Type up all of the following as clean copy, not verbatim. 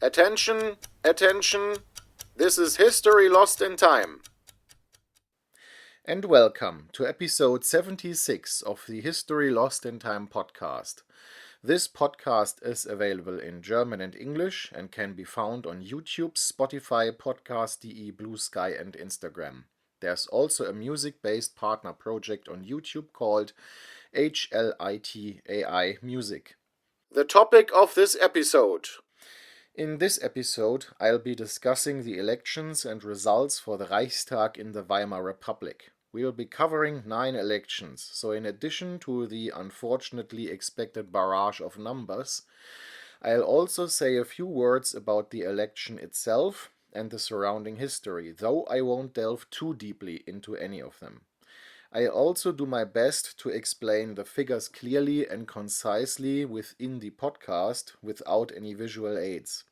Attention, attention, this is History Lost in Time. And welcome to episode 76 of the History Lost in Time podcast. This podcast is available in German and English and can be found on YouTube, Spotify, Podcast.de, Blue Sky and Instagram. There's also a music-based partner project on YouTube called HLITAI Music. The topic of this episode. In this episode, I'll be discussing the elections and results for the Reichstag in the Weimar Republic. We'll be covering 9 elections, so in addition to the unfortunately expected barrage of numbers, I'll also say a few words about the election itself and the surrounding history, though I won't delve too deeply into any of them. I'll also do my best to explain the figures clearly and concisely within the podcast without any visual aids.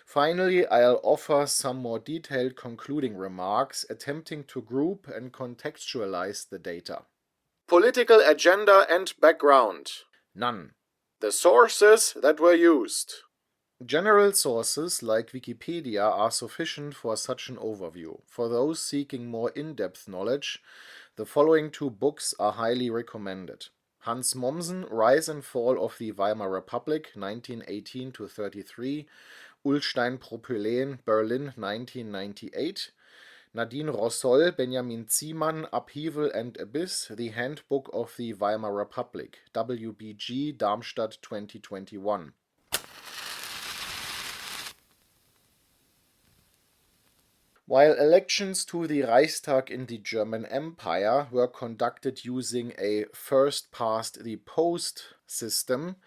Finally, I'll offer some more detailed concluding remarks, attempting to group and contextualize the data. Political agenda and background. None. The sources that were used. General sources like Wikipedia are sufficient for such an overview. For those seeking more in-depth knowledge, the following 2 books are highly recommended. Hans Mommsen, Rise and Fall of the Weimar Republic, 1918-33, Ullstein-Propyläen, Berlin, 1998. Nadine Rossol, Benjamin Ziemann, Upheaval and Abyss, The Handbook of the Weimar Republic, WBG, Darmstadt, 2021. While elections to the Reichstag in the German Empire were conducted using a first-past-the-post system,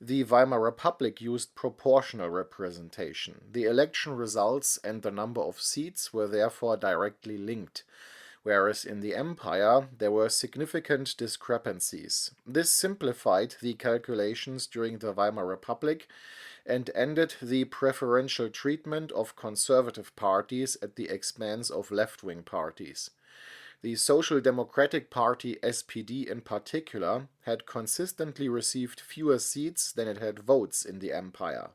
the Weimar Republic used proportional representation. The election results and the number of seats were therefore directly linked, whereas in the Empire there were significant discrepancies. This simplified the calculations during the Weimar Republic and ended the preferential treatment of conservative parties at the expense of left-wing parties. The Social Democratic Party, SPD in particular, had consistently received fewer seats than it had votes in the Empire.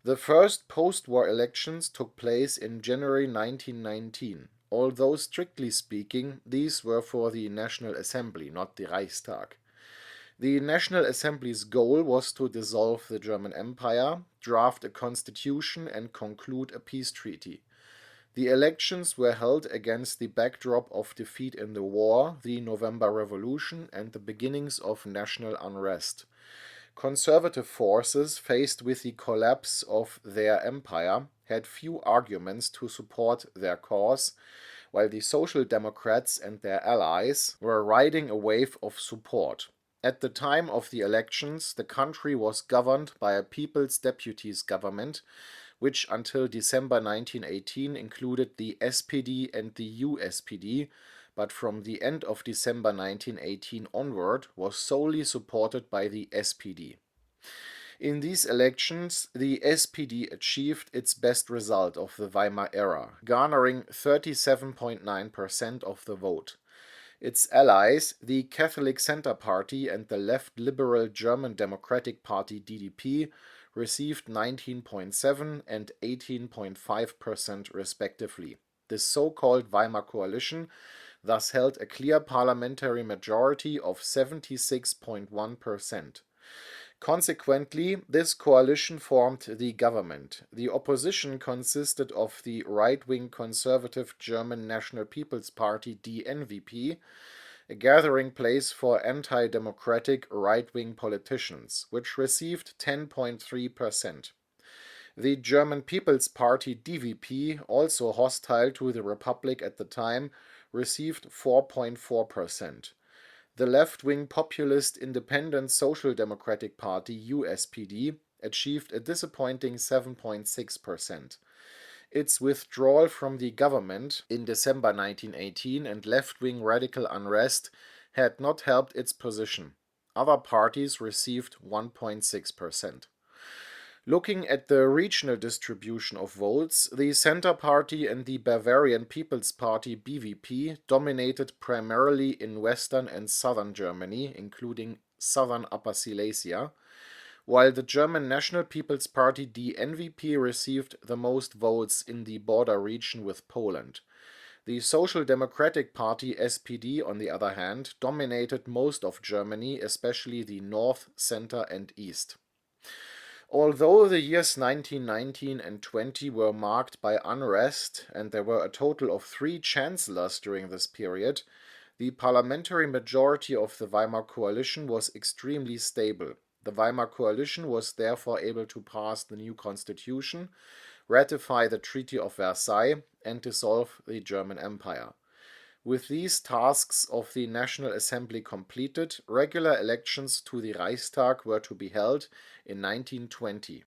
The first post-war elections took place in January 1919, although strictly speaking these were for the National Assembly, not the Reichstag. The National Assembly's goal was to dissolve the German Empire, draft a constitution and conclude a peace treaty. The elections were held against the backdrop of defeat in the war, the November Revolution, and the beginnings of national unrest. Conservative forces, faced with the collapse of their empire, had few arguments to support their cause, while the Social Democrats and their allies were riding a wave of support. At the time of the elections, the country was governed by a People's Deputies government, which until December 1918 included the SPD and the USPD, but from the end of December 1918 onward was solely supported by the SPD. In these elections, the SPD achieved its best result of the Weimar era, garnering 37.9% of the vote. Its allies, the Catholic Center Party and the left-liberal German Democratic Party DDP, received 19.7% and 18.5% respectively. This so-called Weimar coalition thus held a clear parliamentary majority of 76.1%. Consequently, this coalition formed the government. The opposition consisted of the right-wing conservative German National People's Party DNVP, a gathering place for anti-democratic right-wing politicians, which received 10.3%. The German People's Party DVP, also hostile to the Republic at the time, received 4.4%. The left-wing populist Independent Social Democratic Party USPD achieved a disappointing 7.6%. Its withdrawal from the government in December 1918 and left-wing radical unrest had not helped its position. Other parties received 1.6%. Looking at the regional distribution of votes, the Center Party and the Bavarian People's Party BVP dominated primarily in western and southern Germany, including southern Upper Silesia, while the German National People's Party DNVP received the most votes in the border region with Poland. The Social Democratic Party SPD, on the other hand, dominated most of Germany, especially the north, center, and east. Although the years 1919 and 20 were marked by unrest, and there were a total of 3 chancellors during this period, the parliamentary majority of the Weimar coalition was extremely stable. The Weimar coalition was therefore able to pass the new constitution, ratify the Treaty of Versailles, and dissolve the German Empire. With these tasks of the National Assembly completed, regular elections to the Reichstag were to be held in 1920.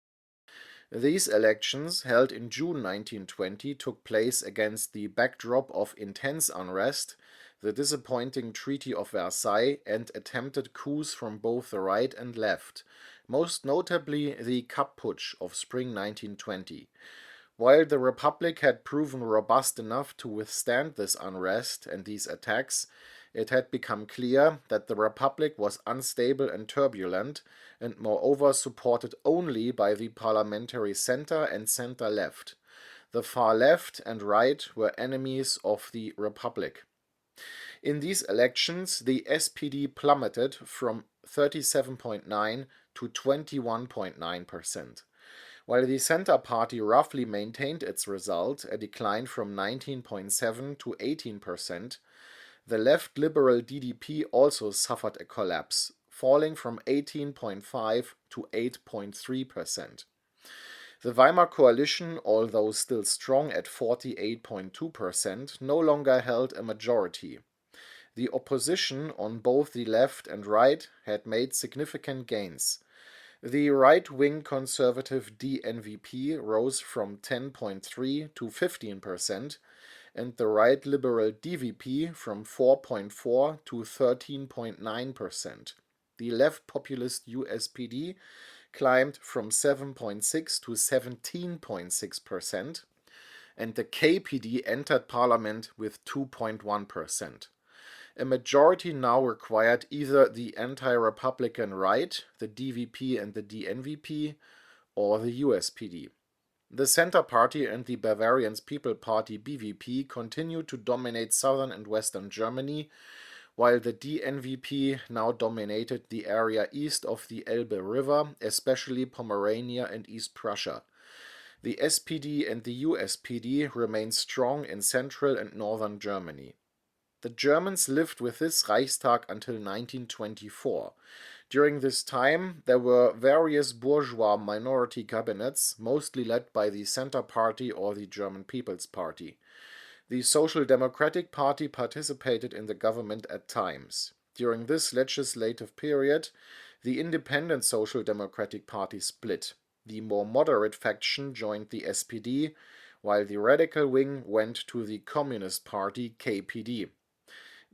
These elections, held in June 1920, took place against the backdrop of intense unrest, the disappointing Treaty of Versailles, and attempted coups from both the right and left, most notably the Kapp Putsch of spring 1920. While the Republic had proven robust enough to withstand this unrest and these attacks, it had become clear that the Republic was unstable and turbulent, and moreover supported only by the parliamentary center and center-left. The far left and right were enemies of the Republic. In these elections, the SPD plummeted from 37.9 to 21.9%. While the Center Party roughly maintained its result, a decline from 19.7 to 18%, the left liberal DDP also suffered a collapse, falling from 18.5 to 8.3%. The Weimar coalition, although still strong at 48.2%, no longer held a majority. The opposition on both the left and right had made significant gains. The right-wing conservative DNVP rose from 10.3 to 15%, and the right-liberal DVP from 4.4 to 13.9%. The left-populist USPD climbed from 7.6 to 17.6%, and the KPD entered parliament with 2.1%. A majority now required either the anti-Republican right, the DVP and the DNVP, or the USPD. The Center Party and the Bavarian People's Party BVP continued to dominate southern and western Germany, while the DNVP now dominated the area east of the Elbe River, especially Pomerania and East Prussia. The SPD and the USPD remained strong in central and northern Germany. The Germans lived with this Reichstag until 1924. During this time, there were various bourgeois minority cabinets, mostly led by the Center Party or the German People's Party. The Social Democratic Party participated in the government at times. During this legislative period, the Independent Social Democratic Party split. The more moderate faction joined the SPD, while the radical wing went to the Communist Party KPD.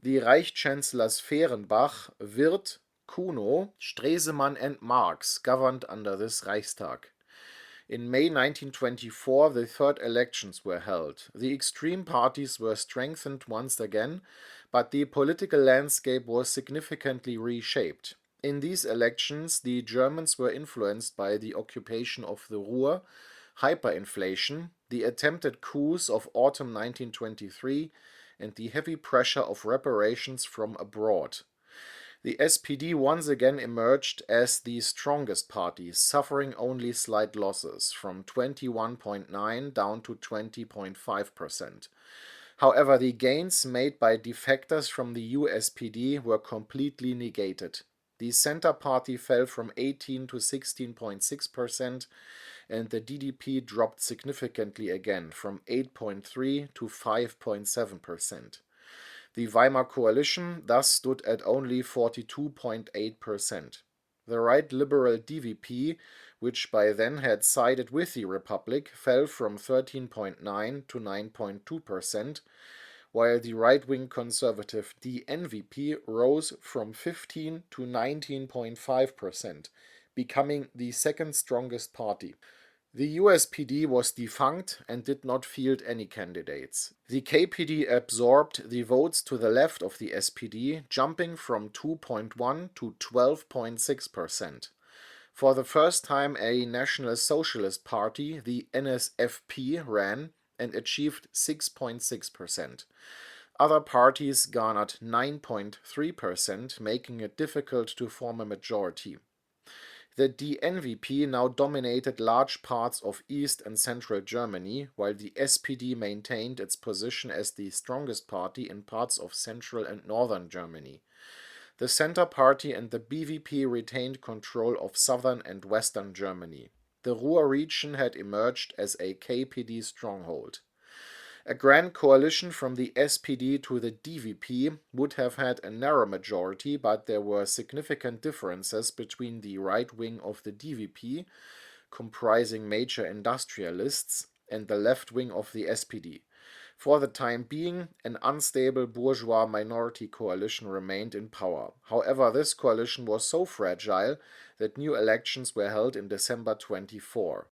The Reichschancellors Fehrenbach, Wirth, Kuno, Stresemann and Marx governed under this Reichstag. In May 1924, the third elections were held. The extreme parties were strengthened once again, but the political landscape was significantly reshaped. In these elections, the Germans were influenced by the occupation of the Ruhr, hyperinflation, the attempted coups of autumn 1923, and the heavy pressure of reparations from abroad. The SPD once again emerged as the strongest party, suffering only slight losses, from 21.9 down to 20.5%. However, the gains made by defectors from the USPD were completely negated. The Center Party fell from 18 to 16.6%, and the DDP dropped significantly again, from 8.3 to 5.7%. The Weimar coalition thus stood at only 42.8%. The right liberal DVP, which by then had sided with the Republic, fell from 13.9 to 9.2%, while the right-wing conservative DNVP rose from 15 to 19.5%, becoming the second strongest party. The USPD was defunct and did not field any candidates. The KPD absorbed the votes to the left of the SPD, jumping from 2.1 to 12.6%. For the first time, a National Socialist Party, the NSFP, ran and achieved 6.6%. Other parties garnered 9.3%, making it difficult to form a majority. The DNVP now dominated large parts of East and Central Germany, while the SPD maintained its position as the strongest party in parts of Central and Northern Germany. The Centre Party and the BVP retained control of southern and western Germany. The Ruhr region had emerged as a KPD stronghold. A grand coalition from the SPD to the DVP would have had a narrow majority, but there were significant differences between the right wing of the DVP, comprising major industrialists, and the left wing of the SPD. For the time being, an unstable bourgeois minority coalition remained in power. However, this coalition was so fragile that new elections were held in December 24.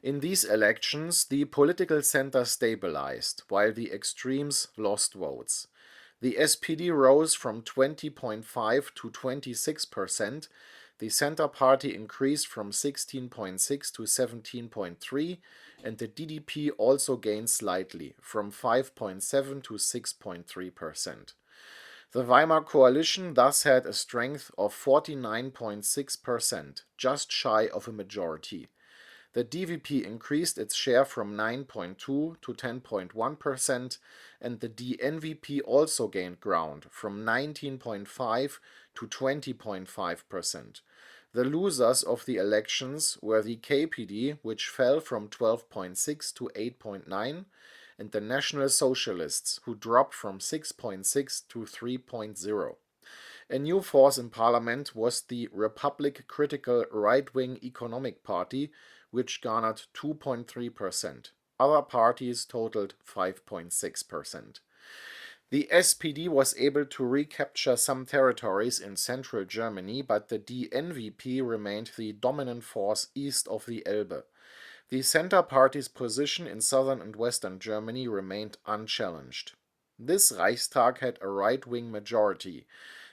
In these elections, the political center stabilized, while the extremes lost votes. The SPD rose from 20.5 to 26%, the Center Party increased from 16.6 to 17.3, and the DDP also gained slightly, from 5.7 to 6.3%. The Weimar coalition thus had a strength of 49.6%, just shy of a majority. The DVP increased its share from 9.2 to 10.1%, and the DNVP also gained ground from 19.5 to 20.5%. The losers of the elections were the KPD, which fell from 12.6 to 8.9, and the National Socialists, who dropped from 6.6 to 3.0. A new force in parliament was the Republic-critical right-wing Economic Party, which garnered 2.3%. Other parties totaled 5.6%. The SPD was able to recapture some territories in central Germany, but the DNVP remained the dominant force east of the Elbe. The Center Party's position in southern and western Germany remained unchallenged. This Reichstag had a right-wing majority.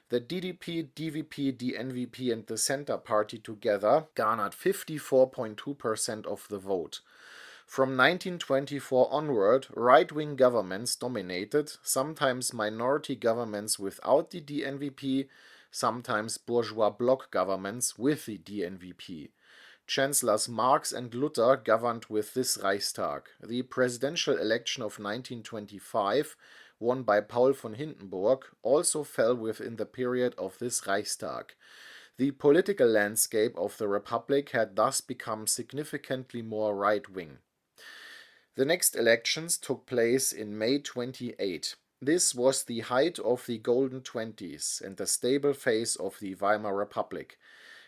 The DDP, DVP, DNVP and the Center Party together garnered 54.2% of the vote. From 1924 onward, right-wing governments dominated, sometimes minority governments without the DNVP, sometimes bourgeois bloc governments with the DNVP. Chancellors Marx and Luther governed with this Reichstag. The presidential election of 1925, won by Paul von Hindenburg, also fell within the period of this Reichstag. The political landscape of the Republic had thus become significantly more right-wing. The next elections took place in May 28. This was the height of the Golden Twenties and the stable phase of the Weimar Republic.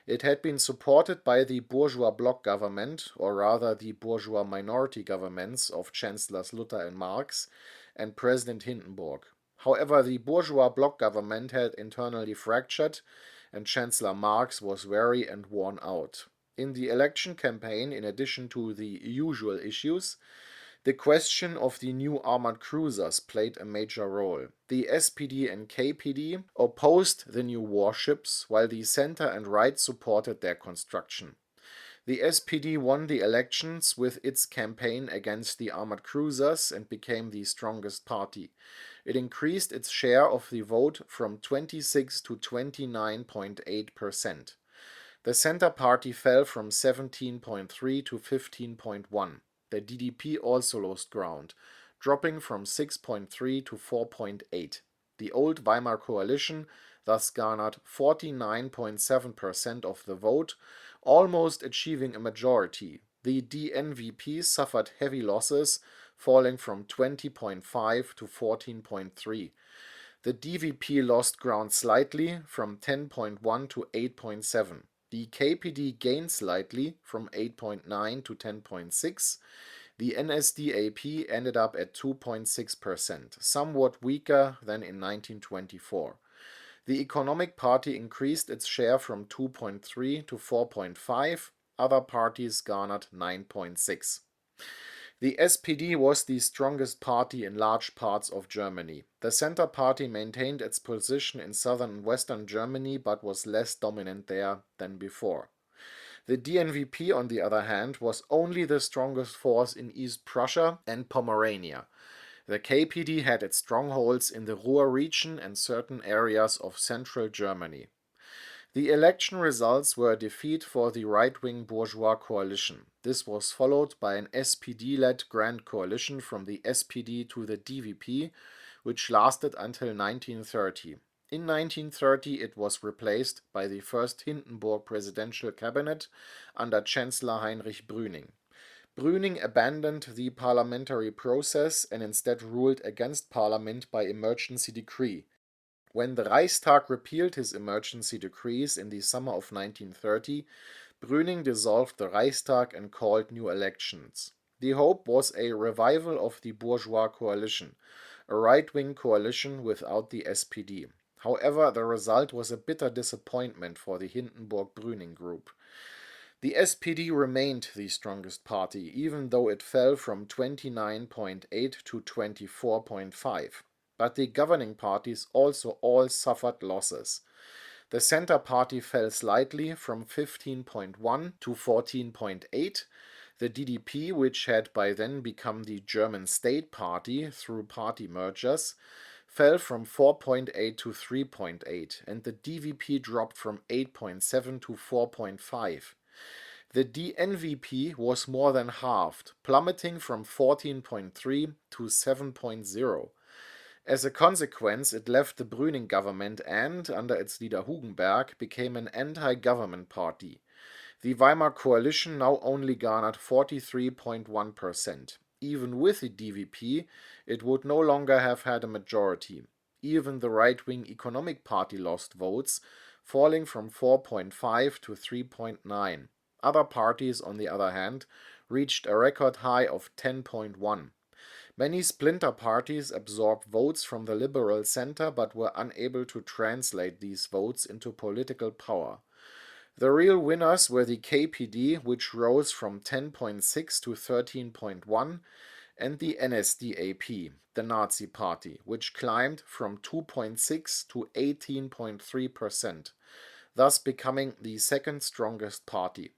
It had been supported by the bourgeois bloc government, or rather the bourgeois minority governments of Chancellors Luther and Marx, and President Hindenburg. However, the bourgeois bloc government had internally fractured, and Chancellor Marx was weary and worn out. In the election campaign, in addition to the usual issues, the question of the new armored cruisers played a major role. The SPD and KPD opposed the new warships, while the center and right supported their construction. The SPD won the elections with its campaign against the armored cruisers and became the strongest party. It increased its share of the vote from 26 to 29.8%. The Center Party fell from 17.3 to 15.1. The DDP also lost ground, dropping from 6.3 to 4.8. The old Weimar coalition thus garnered 49.7% of the vote, almost achieving a majority. The DNVP suffered heavy losses, falling from 20.5 to 14.3. The DVP lost ground slightly, from 10.1 to 8.7. The KPD gained slightly, from 8.9 to 10.6. The NSDAP ended up at 2.6%, somewhat weaker than in 1924. The Economic Party increased its share from 2.3 to 4.5. Other parties garnered 9.6. The SPD was the strongest party in large parts of Germany. The Center Party maintained its position in southern and western Germany, but was less dominant there than before. The DNVP, on the other hand, was only the strongest force in East Prussia and Pomerania. The KPD had its strongholds in the Ruhr region and certain areas of central Germany. The election results were a defeat for the right-wing bourgeois coalition. This was followed by an SPD-led grand coalition from the SPD to the DVP, which lasted until 1930. In 1930 it was replaced by the first Hindenburg presidential cabinet under Chancellor Heinrich Brüning. Brüning abandoned the parliamentary process and instead ruled against parliament by emergency decree. When the Reichstag repealed his emergency decrees in the summer of 1930, Brüning dissolved the Reichstag and called new elections. The hope was a revival of the bourgeois coalition, a right-wing coalition without the SPD. However, the result was a bitter disappointment for the Hindenburg-Brüning group. The SPD remained the strongest party, even though it fell from 29.8 to 24.5. But the governing parties also all suffered losses. The Center Party fell slightly from 15.1 to 14.8. The DDP, which had by then become the German State Party through party mergers, fell from 4.8 to 3.8, and the DVP dropped from 8.7 to 4.5. The DNVP was more than halved, plummeting from 14.3 to 7.0. As a consequence, it left the Brüning government and, under its leader Hugenberg, became an anti-government party. The Weimar coalition now only garnered 43.1%. Even with the DVP, it would no longer have had a majority. Even the right-wing Economic Party lost votes, falling from 4.5 to 3.9. Other parties, on the other hand, reached a record high of 10.1. Many splinter parties absorbed votes from the liberal center but were unable to translate these votes into political power. The real winners were the KPD, which rose from 10.6 to 13.1, and the NSDAP, the Nazi Party, which climbed from 2.6 to 18.3%, thus becoming the second strongest party.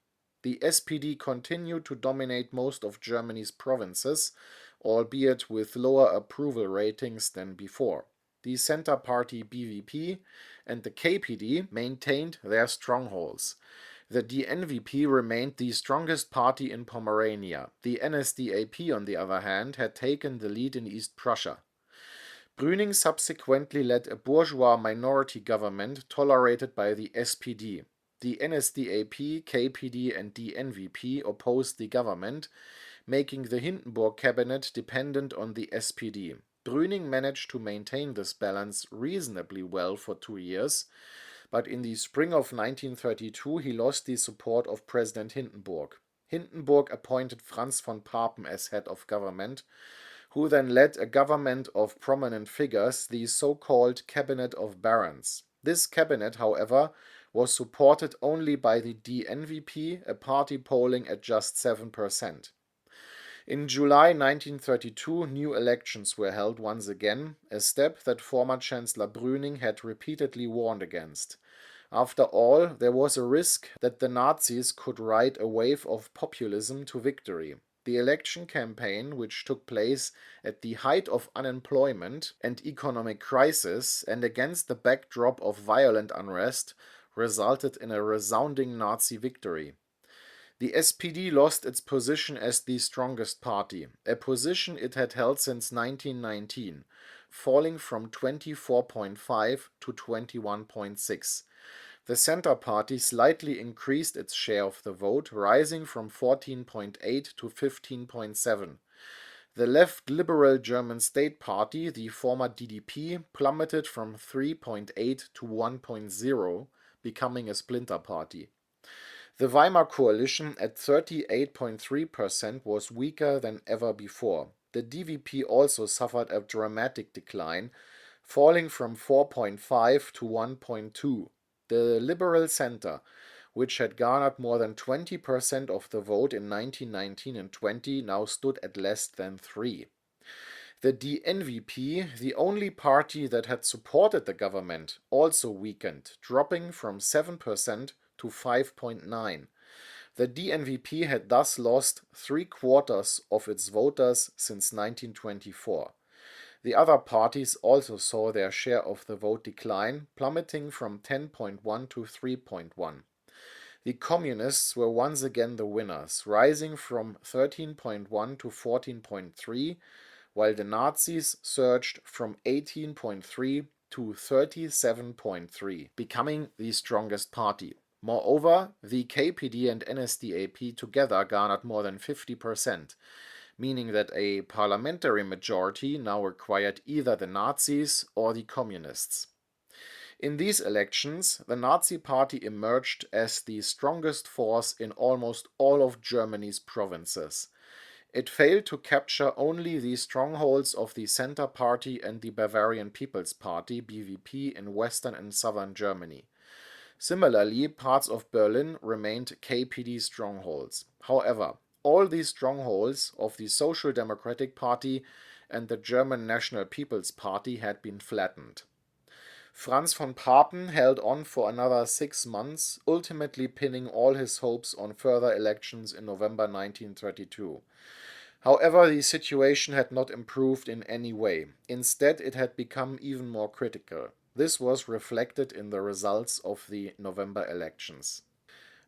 The SPD continued to dominate most of Germany's provinces, albeit with lower approval ratings than before. The Center Party BVP and the KPD maintained their strongholds. The DNVP remained the strongest party in Pomerania. The NSDAP, on the other hand, had taken the lead in East Prussia. Brüning subsequently led a bourgeois minority government tolerated by the SPD. The NSDAP, KPD and DNVP opposed the government, making the Hindenburg cabinet dependent on the SPD. Brüning managed to maintain this balance reasonably well for 2 years, but in the spring of 1932 he lost the support of President Hindenburg. Hindenburg appointed Franz von Papen as head of government, who then led a government of prominent figures, the so-called Cabinet of Barons. This cabinet, however, was supported only by the DNVP, a party polling at just 7%. In July 1932, new elections were held once again, a step that former Chancellor Brüning had repeatedly warned against. After all, there was a risk that the Nazis could ride a wave of populism to victory. The election campaign, which took place at the height of unemployment and economic crisis and against the backdrop of violent unrest, resulted in a resounding Nazi victory. The SPD lost its position as the strongest party, a position it had held since 1919, falling from 24.5 to 21.6. The Center Party slightly increased its share of the vote, rising from 14.8 to 15.7. The left liberal German State Party, the former DDP, plummeted from 3.8 to 1.0, becoming a splinter party. The Weimar coalition at 38.3% was weaker than ever before. The DVP also suffered a dramatic decline, falling from 4.5 to 1.2. The Liberal Center, which had garnered more than 20% of the vote in 1919 and 20, now stood at less than 3. The DNVP, the only party that had supported the government, also weakened, dropping from 7% to 5.9. The DNVP had thus lost 3/4 of its voters since 1924. The other parties also saw their share of the vote decline, plummeting from 10.1 to 3.1. The Communists were once again the winners, rising from 13.1 to 14.3, while the Nazis surged from 18.3 to 37.3, becoming the strongest party. Moreover, the KPD and NSDAP together garnered more than 50%, meaning that a parliamentary majority now required either the Nazis or the Communists. In these elections, the Nazi Party emerged as the strongest force in almost all of Germany's provinces. It failed to capture only the strongholds of the Centre Party and the Bavarian People's Party (BVP) in western and southern Germany. Similarly, parts of Berlin remained KPD strongholds. However, all these strongholds of the Social Democratic Party and the German National People's Party had been flattened. Franz von Papen held on for another 6 months, ultimately pinning all his hopes on further elections in November 1932. However, the situation had not improved in any way. Instead, it had become even more critical. This was reflected in the results of the November elections.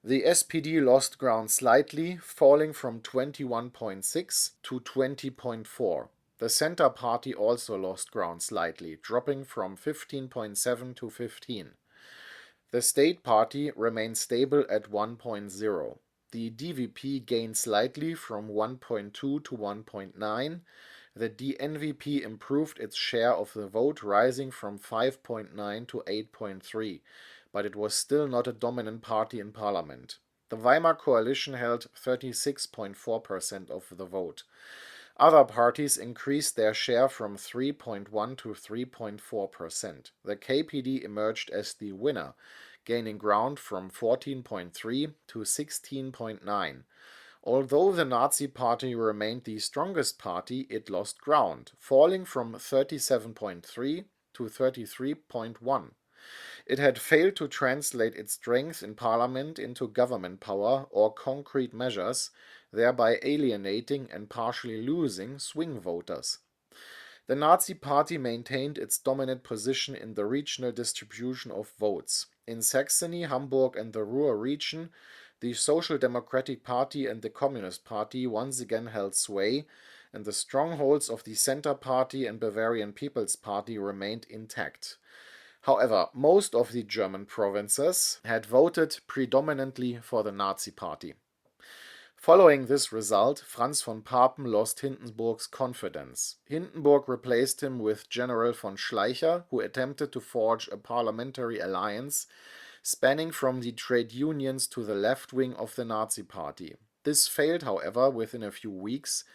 The SPD lost ground slightly, falling from 21.6 to 20.4. The Centre Party also lost ground slightly, dropping from 15.7 to 15. The State Party remained stable at 1.0. The DVP gained slightly from 1.2 to 1.9. The DNVP improved its share of the vote, rising from 5.9 to 8.3, but it was still not a dominant party in parliament. The Weimar coalition held 36.4% of the vote. Other parties increased their share from 3.1 to 3.4%. The KPD emerged as the winner, gaining ground from 14.3 to 16.9. Although the Nazi Party remained the strongest party, it lost ground, falling from 37.3 to 33.1. It had failed to translate its strength in parliament into government power or concrete measures, thereby alienating and partially losing swing voters. The Nazi Party maintained its dominant position in the regional distribution of votes. In Saxony, Hamburg, and the Ruhr region, the Social Democratic Party and the Communist Party once again held sway, and the strongholds of the Centre Party and Bavarian People's Party remained intact. However, most of the German provinces had voted predominantly for the Nazi Party. Following this result, Franz von Papen lost Hindenburg's confidence. Hindenburg replaced him with General von Schleicher, who attempted to forge a parliamentary alliance spanning from the trade unions to the left wing of the Nazi Party. This failed, however, within a few weeks,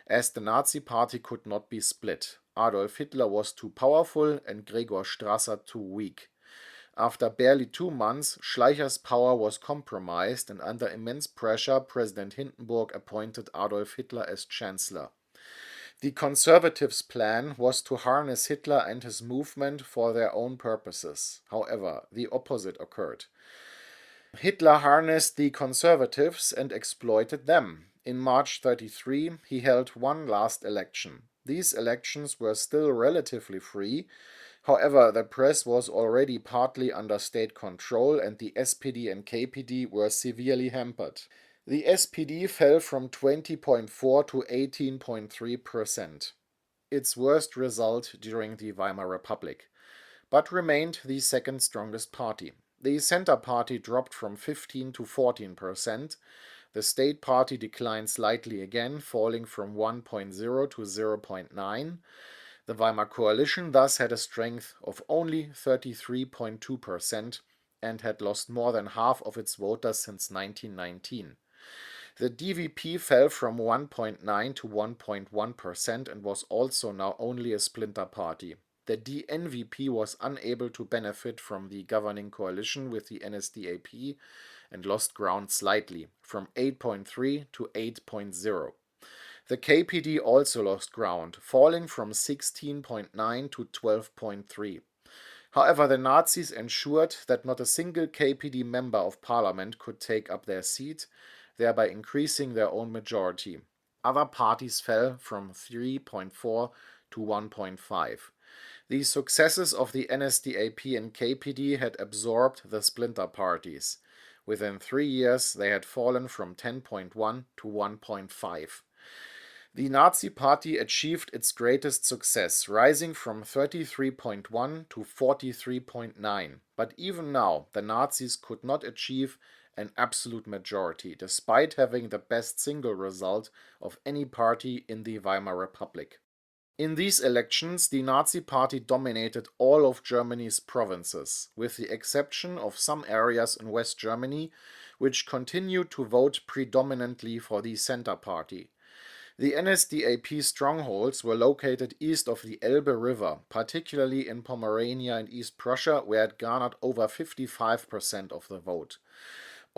as the Nazi Party could not be split. Adolf Hitler was too powerful and Gregor Strasser too weak. After barely 2 months, Schleicher's power was compromised, and under immense pressure, President Hindenburg appointed Adolf Hitler as Chancellor. The Conservatives' plan was to harness Hitler and his movement for their own purposes. However, the opposite occurred. Hitler harnessed the Conservatives and exploited them. In March 1933, he held one last election. These elections were still relatively free. However, the press was already partly under state control, and the SPD and KPD were severely hampered. The SPD fell from 20.4 to 18.3%, its worst result during the Weimar Republic, but remained the second strongest party. The Centre Party dropped from 15 to 14%. The State Party declined slightly again, falling from 1.0 to 0.9. The Weimar coalition thus had a strength of only 33.2% and had lost more than half of its voters since 1919. The DVP fell from 1.9 to 1.1% and was also now only a splinter party. The DNVP was unable to benefit from the governing coalition with the NSDAP and lost ground slightly, from 8.3 to 8.0. The KPD also lost ground, falling from 16.9 to 12.3. However, the Nazis ensured that not a single KPD member of parliament could take up their seat, thereby increasing their own majority. Other parties fell from 3.4 to 1.5. The successes of the NSDAP and KPD had absorbed the splinter parties. Within 3 years, they had fallen from 10.1 to 1.5. The Nazi Party achieved its greatest success, rising from 33.1 to 43.9. But even now, the Nazis could not achieve an absolute majority, despite having the best single result of any party in the Weimar Republic. In these elections, the Nazi Party dominated all of Germany's provinces, with the exception of some areas in West Germany, which continued to vote predominantly for the Center Party. The NSDAP strongholds were located east of the Elbe River, particularly in Pomerania and East Prussia, where it garnered over 55% of the vote.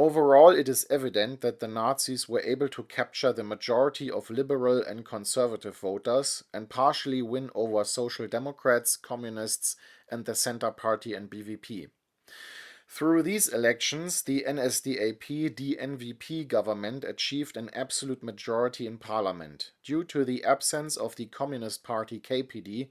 Overall, it is evident that the Nazis were able to capture the majority of liberal and conservative voters and partially win over Social Democrats, Communists, and the Center Party and BVP. Through these elections, the NSDAP-DNVP government achieved an absolute majority in parliament. Due to the absence of the Communist Party KPD,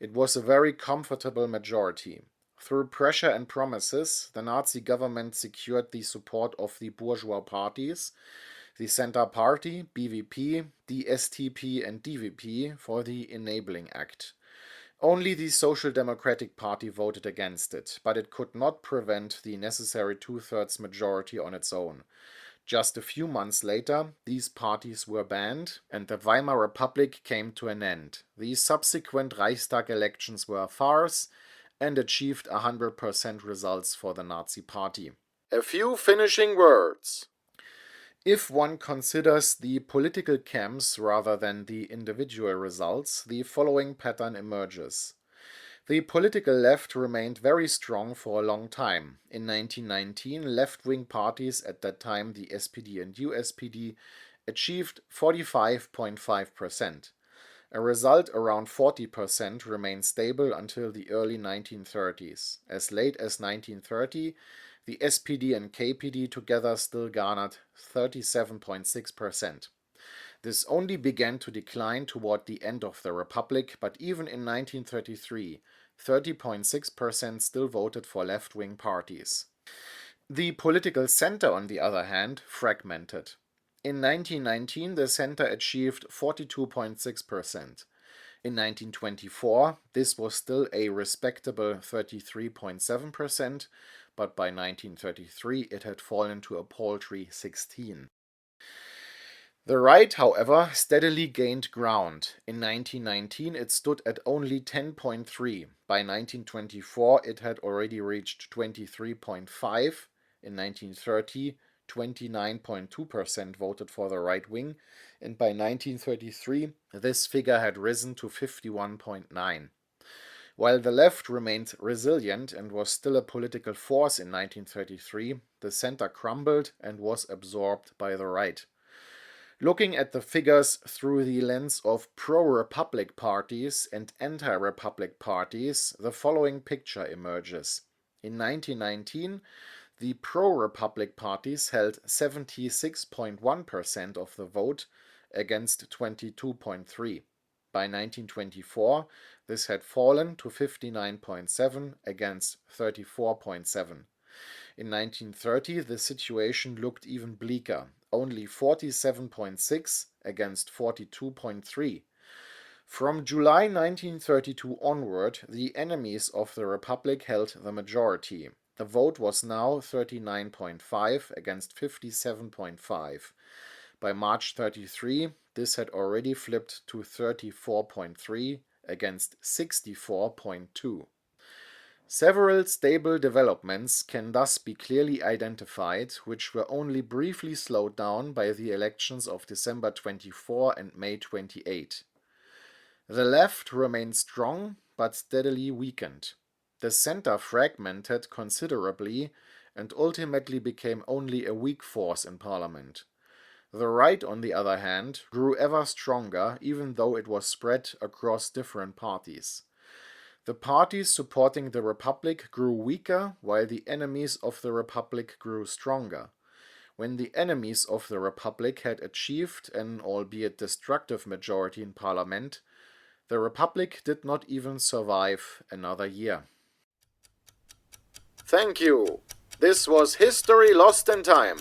it was a very comfortable majority. Through pressure and promises, the Nazi government secured the support of the bourgeois parties, the Center Party, BVP, the STP and DVP for the Enabling Act. Only the Social Democratic Party voted against it, but it could not prevent the necessary two-thirds majority on its own. Just a few months later, these parties were banned, and the Weimar Republic came to an end. The subsequent Reichstag-Elections were a farce and achieved 100% results for the Nazi Party. A few finishing words. If one considers the political camps rather than the individual results, the following pattern emerges. The political left remained very strong for a long time. In 1919, left-wing parties, at that time the SPD and USPD, achieved 45.5%. A result around 40% remained stable until the early 1930s. As late as 1930, the SPD and KPD together still garnered 37.6%. This only began to decline toward the end of the Republic, but even in 1933, 30.6% still voted for left-wing parties. The political center, on the other hand, fragmented. In 1919, the center achieved 42.6%. In 1924, this was still a respectable 33.7%, but by 1933 it had fallen to a paltry 16%. The right, however, steadily gained ground. In 1919 it stood at only 10.3%. By 1924 it had already reached 23.5%. In 1930, 29.2% voted for the right wing, and by 1933 this figure had risen to 51.9%. While the left remained resilient and was still a political force in 1933, the center crumbled and was absorbed by the right. Looking at the figures through the lens of pro-republic parties and anti-republic parties, the following picture emerges. In 1919, the pro-republic parties held 76.1% of the vote against 22.3%. By 1924, this had fallen to 59.7% against 34.7%. In 1930, the situation looked even bleaker, only 47.6% against 42.3%. From July 1932 onward, the enemies of the Republic held the majority. The vote was now 39.5% against 57.5%. By March 33, this had already flipped to 34.3% against 64.2%. Several stable developments can thus be clearly identified, which were only briefly slowed down by the elections of December 24 and May 28. The left remained strong but steadily weakened. The center fragmented considerably and ultimately became only a weak force in parliament. The right, on the other hand, grew ever stronger, even though it was spread across different parties. The parties supporting the Republic grew weaker, while the enemies of the Republic grew stronger. when the enemies of the Republic had achieved an albeit destructive majority in Parliament, the Republic did not even survive another year. Thank you. This was History Lost in Time.